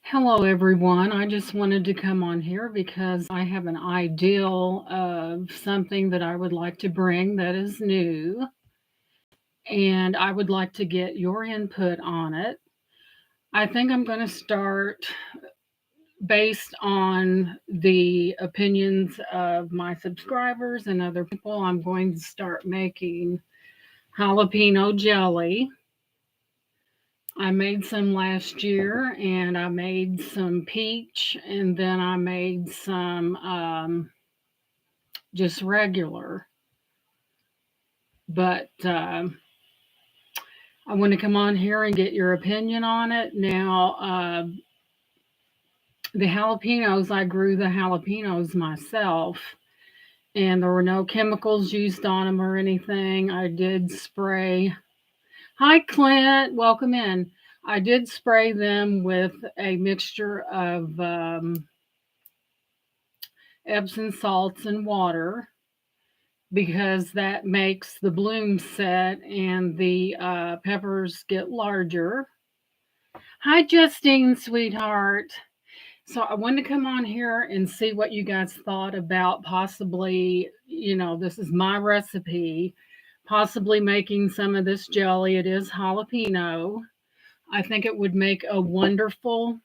Hello, everyone. I just wanted to come on here because I have an ideal of something that I would like to bring that is new, and I would like to get your input on it. I think I'm going to start based on the opinions of my subscribers and other people. I'm going to start making jalapeno jelly. I made some last year and I made some peach and then I made some just regular. But I want to come on here and get your opinion on it. Now, the jalapenos, I grew the jalapenos myself and there were no chemicals used on them or anything. I did spray. Hi, Clint. Welcome in. I did spray them with a mixture of Epsom salts and water because that makes the bloom set and the peppers get larger. Hi, Justine, sweetheart. So I wanted to come on here and see what you guys thought about possibly, this is my recipe, possibly making some of this jelly. It is jalapeno. I think it would make a wonderful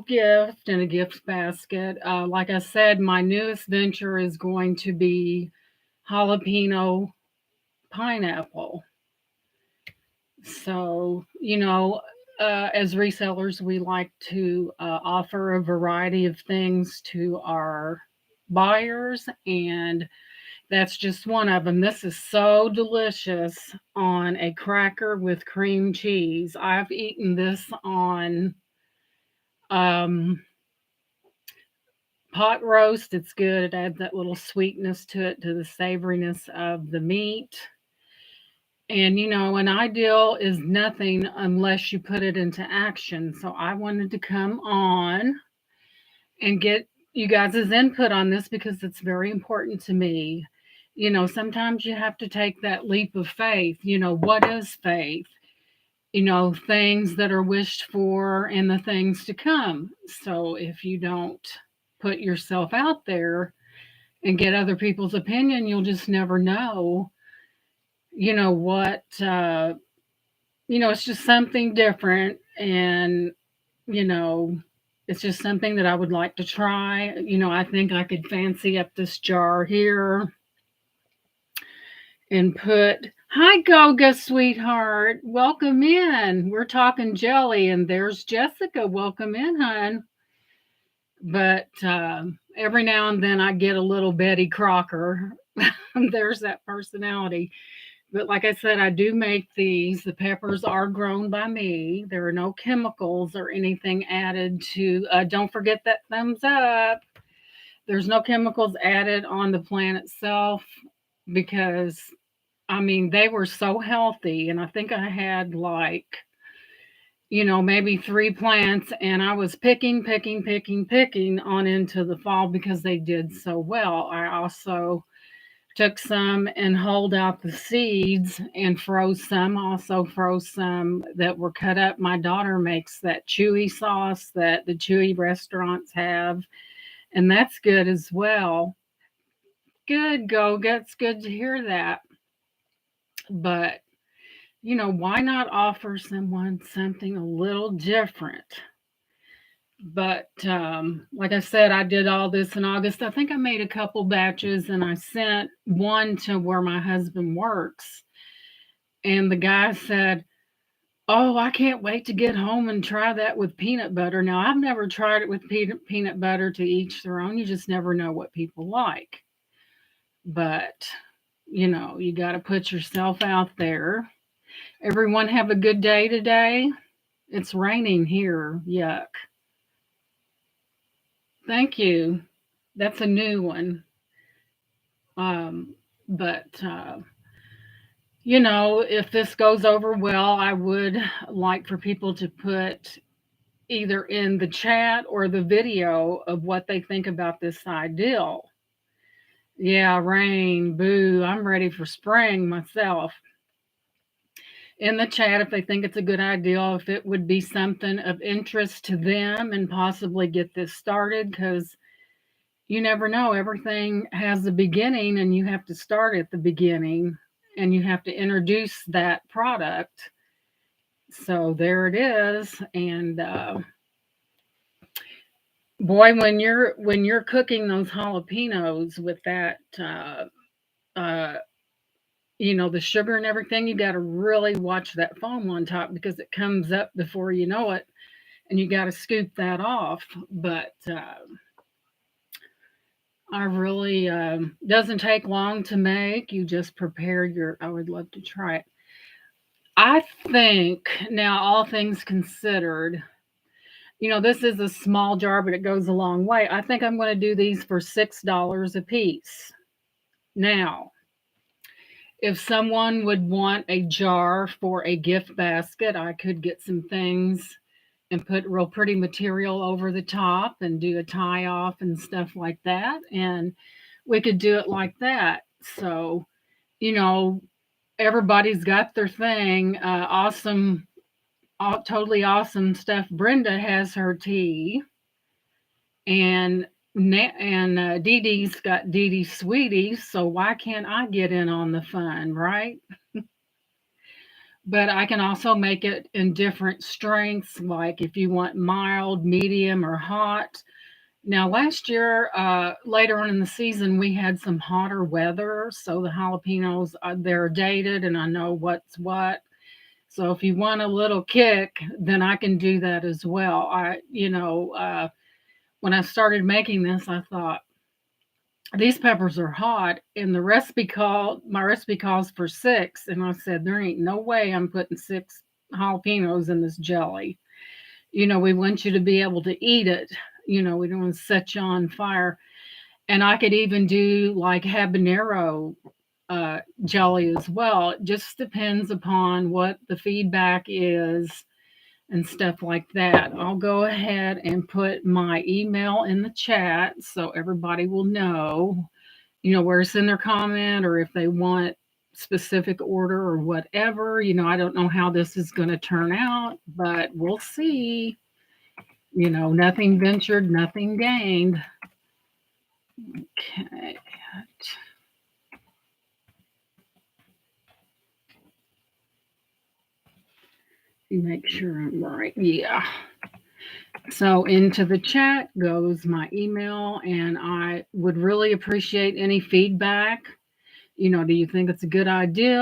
gift in a gift basket. Like I said, my newest venture is going to be jalapeno pineapple. So, as resellers, we like to offer a variety of things to our buyers, and that's just one of them. This is so delicious on a cracker with cream cheese. I've eaten this on um, pot roast. It's good. It adds that little sweetness to it, to the savoriness of the meat. And an ideal is nothing unless you put it into action. So I wanted to come on and get you guys' input on this because it's very important to me. Sometimes you have to take that leap of faith. What is faith? Things that are wished for and the things to come. So if you don't put yourself out there and get other people's opinion, you'll just never know, what, it's just something different. And, you know, it's just something that I would like to try. I think I could fancy up this jar here and put, hi, Goga, sweetheart. Welcome in. We're talking jelly, and there's Jessica. Welcome in, hon. But every now and then I get a little Betty Crocker. There's that personality. But like I said, I do make these. The peppers are grown by me. There are no chemicals or anything added to. Don't forget that thumbs up. There's no chemicals added on the plant itself because, I mean, they were so healthy. And I think I had like, maybe three plants, and I was picking on into the fall because they did so well. I also took some and hulled out the seeds and froze some, also froze some that were cut up. My daughter makes that chewy sauce that the chewy restaurants have, and that's good as well. Good, go. It's good to hear that. But, why not offer someone something a little different? But like I said, I did all this in August. I think I made a couple batches and I sent one to where my husband works. And the guy said, "Oh, I can't wait to get home and try that with peanut butter." Now, I've never tried it with peanut butter, to each their own. You just never know what people like. But, you got to put yourself out there. Everyone have a good day today. It's raining here. Yuck. Thank you. That's a new one. But if this goes over well, I would like for people to put either in the chat or the video of what they think about this ideal. Yeah, rain, boo. I'm ready for spring myself. in the chat if they think it's a good idea, if it would be something of interest to them and possibly get this started because you never know. Everything has a beginning and you have to start at the beginning and you have to introduce that product. So there it is. And boy, when you're cooking those jalapenos with that uh the sugar and everything, you got to really watch that foam on top because it comes up before you know it, and you got to scoop that off. But I really doesn't take long to make. You just prepare your. I would love to try it. I think now, all things considered, this is a small jar, but it goes a long way. I think I'm going to do these for $6 a piece. Now, if someone would want a jar for a gift basket, I could get some things and put real pretty material over the top and do a tie off and stuff like that. And we could do it like that. So, you know, everybody's got their thing. Awesome, totally awesome stuff. Brenda has her tea, and Dee Dee's got Dee Dee Sweeties. So why can't I get in on the fun, right? But I can also make it in different strengths, like if you want mild, medium, or hot. Now, last year, later on in the season, we had some hotter weather, so the jalapenos they're dated, and I know what's what. So if you want a little kick, then I can do that as well. When I started making this, I thought these peppers are hot, and the recipe called my recipe calls for six, and I said there ain't no way I'm putting six jalapenos in this jelly. We want you to be able to eat it. We don't want to set you on fire. And I could even do like habanero jelly as well. It just depends upon what the feedback is and stuff like that. I'll go ahead and put my email in the chat so everybody will know, where to send their comment or if they want specific order or whatever. I don't know how this is going to turn out, but we'll see. Nothing ventured, nothing gained. Okay. Make sure I'm right. Yeah. So into the chat goes my email, and I would really appreciate any feedback. Do you think it's a good idea?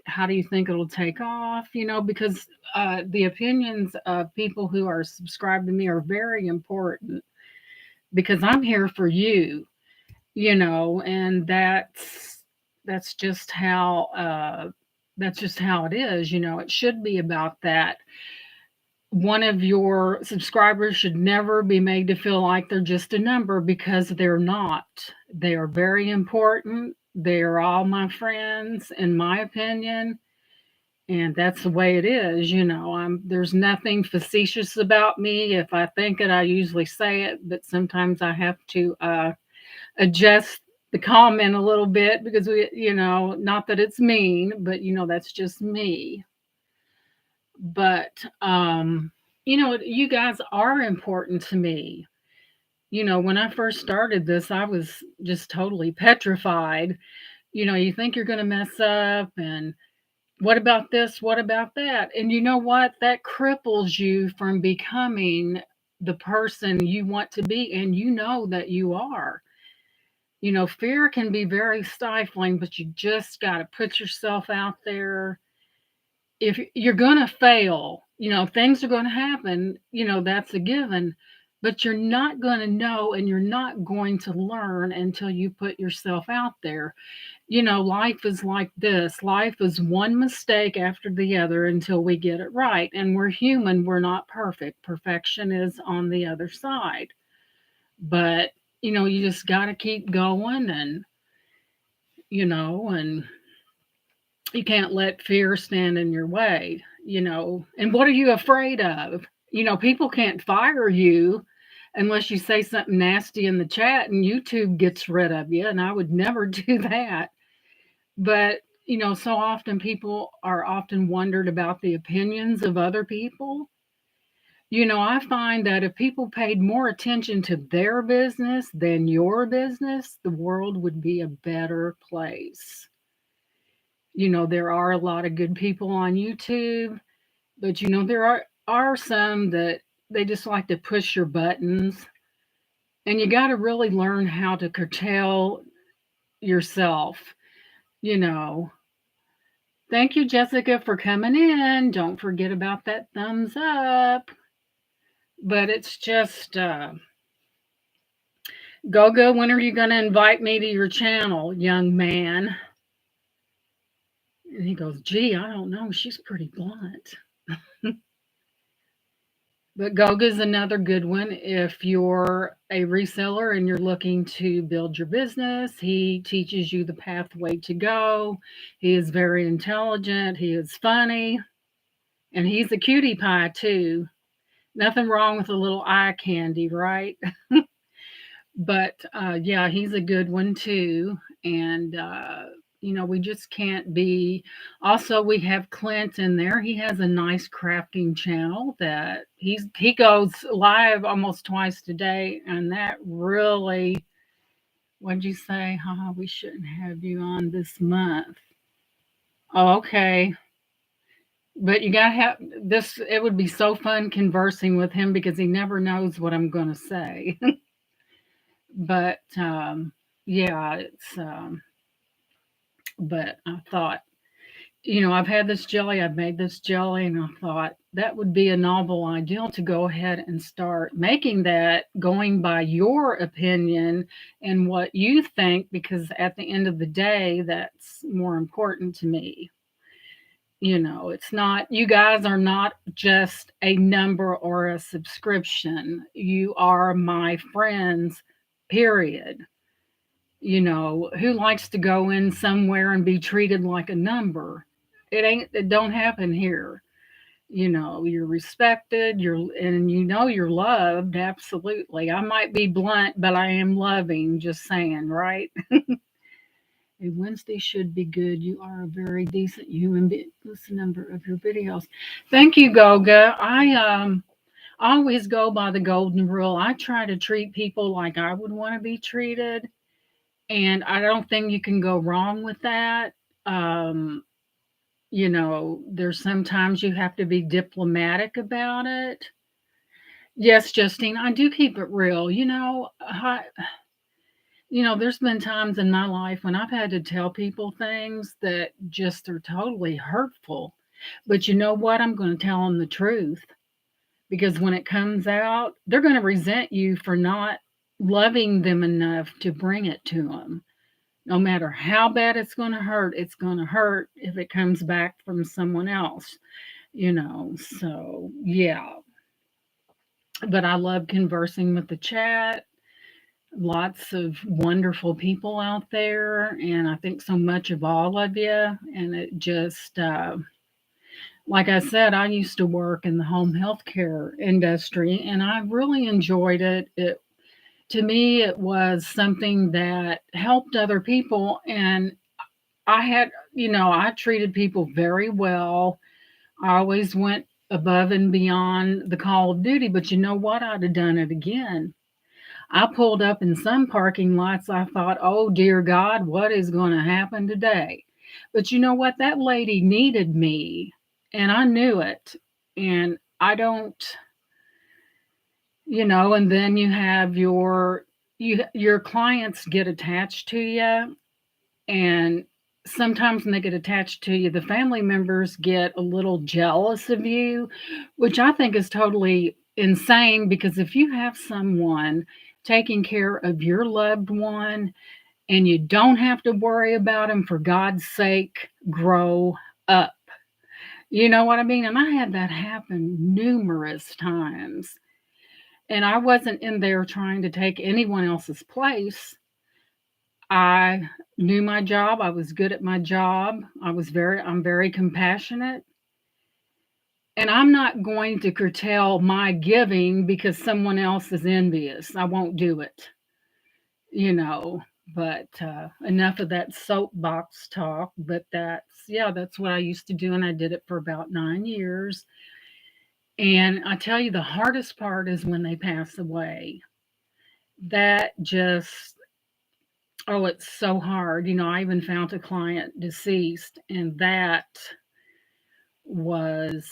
How do you think it'll take off? Because the opinions of people who are subscribed to me are very important because I'm here for you, and that's just how it is. It should be about that. One of your subscribers should never be made to feel like they're just a number because they're not. They are very important. They are all my friends, in my opinion, and that's the way it is. There's nothing facetious about me. If I think it, I usually say it, but sometimes I have to adjust the comment a little bit because not that it's mean, but that's just me. But you guys are important to me. When I first started this, I was just totally petrified. You think you're going to mess up, and what about this? What about that? And you know what? That cripples you from becoming the person you want to be, and you know that you are. Fear can be very stifling, but you just got to put yourself out there. If you're going to fail, things are going to happen, that's a given, but you're not going to know and you're not going to learn until you put yourself out there. Life is like this. Life is one mistake after the other until we get it right. And we're human, we're not perfect. Perfection is on the other side. But, you just got to keep going and you can't let fear stand in your way, And what are you afraid of? People can't fire you unless you say something nasty in the chat and YouTube gets rid of you. And I would never do that. But, So often people are often wondered about the opinions of other people. I find that if people paid more attention to their business than your business, the world would be a better place. There are a lot of good people on YouTube, but there are some that they just like to push your buttons, and you got to really learn how to curtail yourself. You know, Thank you, Jessica, for coming in. Don't forget about that thumbs up. But it's just, Gogo, when are you going to invite me to your channel, young man? And he goes, gee, I don't know. She's pretty blunt. But Goga's another good one. If you're a reseller and you're looking to build your business, he teaches you the pathway to go. He is very intelligent. He is funny. And he's a cutie pie, too. Nothing wrong with a little eye candy, right? But yeah, he's a good one too. And we just can't be. Also, we have Clint in there. He has a nice crafting channel that he goes live almost twice today, and that really. What'd you say? Haha, we shouldn't have you on this month. Oh, okay. But you gotta have this. It would be so fun conversing with him because he never knows what I'm going to say. But yeah, it's. But I thought, I've had this jelly, I've made this jelly, and I thought that would be a novel idea to go ahead and start making that, going by your opinion and what you think, because at the end of the day, that's more important to me. It's not, you guys are not just a number or a subscription. You are my friends, period. Who likes to go in somewhere and be treated like a number? It don't happen here. You're respected, you're loved, absolutely. I might be blunt, but I am loving, just saying, right? A Wednesday should be good. You are a very decent human being. Listen number of your videos. Thank you, Goga. I always go by the golden rule. I try to treat people like I would want to be treated. And I don't think you can go wrong with that. Um, there's sometimes you have to be diplomatic about it. Yes, Justine, I do keep it real. There's been times in my life when I've had to tell people things that just are totally hurtful. But you know what? I'm going to tell them the truth because when it comes out, they're going to resent you for not loving them enough to bring it to them. No matter how bad it's going to hurt if it comes back from someone else. So yeah. But I love conversing with the chat. Lots of wonderful people out there, and I think so much of all of you. And it just, like I said, I used to work in the home health care industry, and I really enjoyed it. To me, it was something that helped other people, and I treated people very well. I always went above and beyond the call of duty, but you know what? I'd have done it again. I pulled up in some parking lots. I thought, oh, dear God, what is going to happen today? But you know what? That lady needed me, and I knew it. And I don't, and then you have your clients get attached to you, and sometimes when they get attached to you, the family members get a little jealous of you, which I think is totally insane because if you have someone taking care of your loved one and you don't have to worry about them, for God's sake, grow up. You know what I mean? And I had that happen numerous times. And I wasn't in there trying to take anyone else's place. I knew my job. I was good at my job. I'm very compassionate. And I'm not going to curtail my giving because someone else is envious. I won't do it. You know, But enough of that soapbox talk. But that's what I used to do, and I did it for about 9 years. And I tell you, the hardest part is when they pass away. That just, oh, it's so hard. I even found a client deceased, and that was,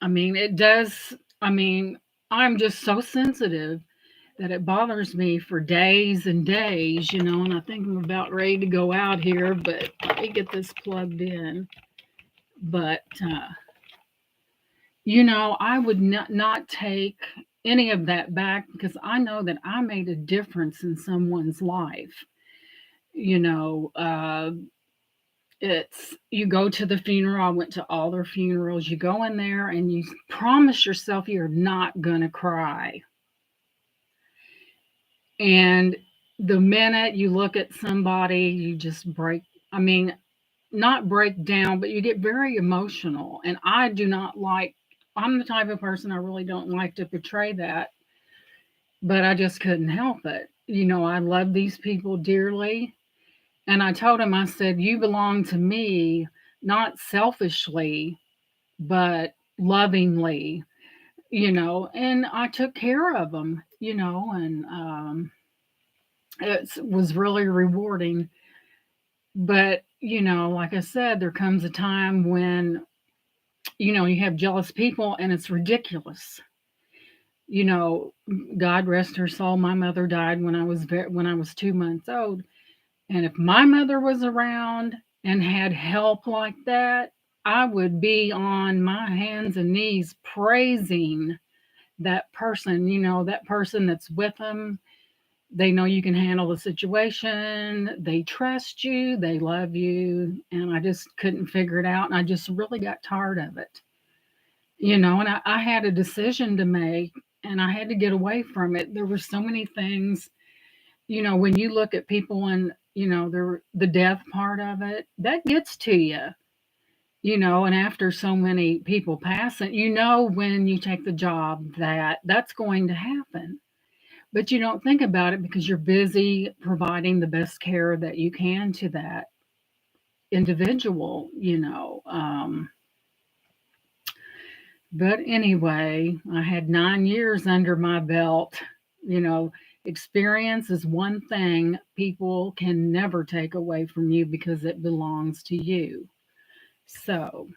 it does, I mean, I'm just so sensitive that it bothers me for days and days, and I think I'm about ready to go out here, but let me get this plugged in. But, I would not take any of that back because I know that I made a difference in someone's life. You know, uh, you go to the funeral. I went to all their funerals. You go in there and you promise yourself you're not going to cry. And the minute you look at somebody, you just break. I mean, not break down, but you get very emotional. And I do not like, I'm the type of person I really don't like to portray that, but I just couldn't help it. I love these people dearly. And I told him, I said, you belong to me, not selfishly, but lovingly, and I took care of them, and it was really rewarding. But, like I said, there comes a time when, you have jealous people and it's ridiculous. You know, God rest her soul, my mother died when I was 2 months old. And if my mother was around and had help like that, I would be on my hands and knees praising that person, that person that's with them. They know you can handle the situation. They trust you. They love you. And I just couldn't figure it out. And I just really got tired of it, and I had a decision to make and I had to get away from it. There were so many things, when you look at people and, the death part of it, that gets to you, and after so many people pass it, when you take the job that that's going to happen. But you don't think about it because you're busy providing the best care that you can to that individual. But anyway, I had 9 years under my belt. You know, Experience is one thing people can never take away from you because it belongs to you. So,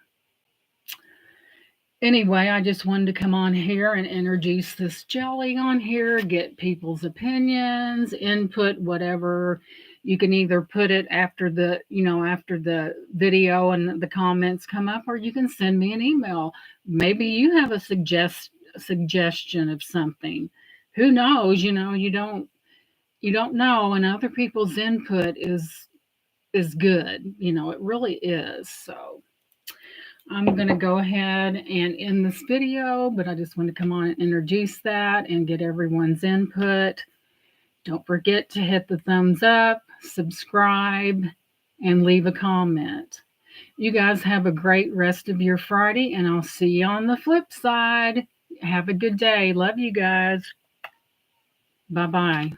anyway, I just wanted to come on here and introduce this jelly on here, get people's opinions, input, whatever. You can either put it after the video and the comments come up, or you can send me an email. Maybe you have a suggestion of something. Who knows? You don't know, and other people's input is good. It really is. So I'm going to go ahead and end this video, but I just want to come on and introduce that and get everyone's input. Don't forget to hit the thumbs up, subscribe, and leave a comment. You guys have a great rest of your Friday, and I'll see you on the flip side. Have a good day. Love you guys. Bye-bye.